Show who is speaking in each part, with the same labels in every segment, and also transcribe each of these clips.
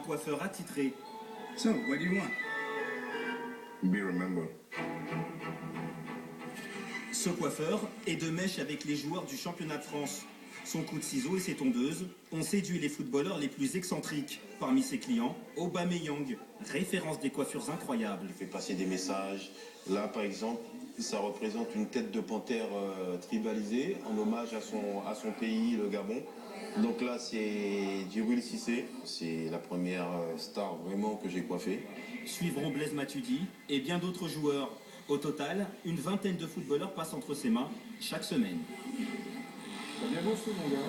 Speaker 1: coiffeur attitré.
Speaker 2: So, what do you want?
Speaker 3: Be remembered.
Speaker 1: Ce coiffeur est de mèche avec les joueurs du championnat de France. Son coup de ciseau et ses tondeuses ont séduit les footballeurs les plus excentriques. Parmi ses clients, Aubameyang, référence des coiffures incroyables.
Speaker 4: Il fait passer des messages. Là, par exemple, ça représente une tête de panthère tribalisée en hommage à son pays, le Gabon. Donc là, c'est Djibril Cissé. C'est la première star vraiment que j'ai coiffée.
Speaker 1: Suivront Blaise Matuidi et bien d'autres joueurs. Au total, une vingtaine de footballeurs passent entre ses mains chaque semaine.
Speaker 2: T'as bien bossé, mon gars.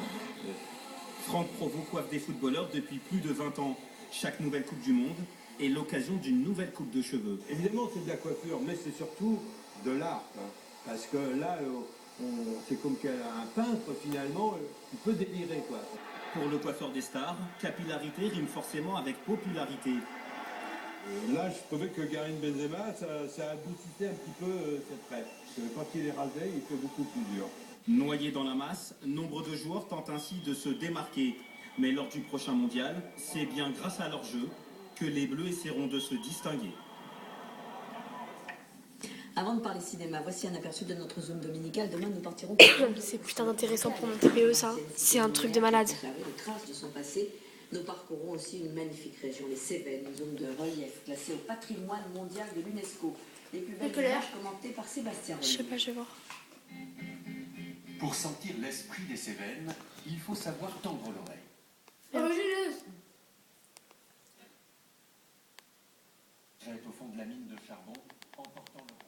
Speaker 1: Franck Provost coiffe des footballeurs depuis plus de 20 ans. Chaque nouvelle Coupe du Monde est l'occasion d'une nouvelle coupe de cheveux.
Speaker 5: Évidemment, c'est de la coiffure, mais c'est surtout de l'art. Hein. Parce que là, c'est comme qu'un peintre, finalement, il peut délirer, quoi.
Speaker 1: Pour le coiffeur des stars, capillarité rime forcément avec popularité.
Speaker 5: Là, je trouvais que Karim Benzema, ça adoucissait un petit peu cette crête. Parce que quand il est rasé, il fait beaucoup plus dur.
Speaker 1: Noyés dans la masse, nombre de joueurs tentent ainsi de se démarquer. Mais lors du prochain mondial, c'est bien grâce à leur jeu que les Bleus essaieront de se distinguer.
Speaker 6: Avant de parler cinéma, voici un aperçu de notre zone dominicale. Demain, nous partirons...
Speaker 7: C'est putain intéressant pour mon TPE, ça. C'est un truc de malade.
Speaker 6: Les traces de son passé. Nous parcourons aussi une magnifique région, les Cévennes, une zone de relief classée au patrimoine mondial de l'UNESCO. Les plus belles images commentées par Sébastien René.
Speaker 7: Je sais pas, je vais voir.
Speaker 8: Pour sentir l'esprit des Cévennes, il faut savoir tendre l'oreille. J'arrête au fond de la mine de charbon, emportant le...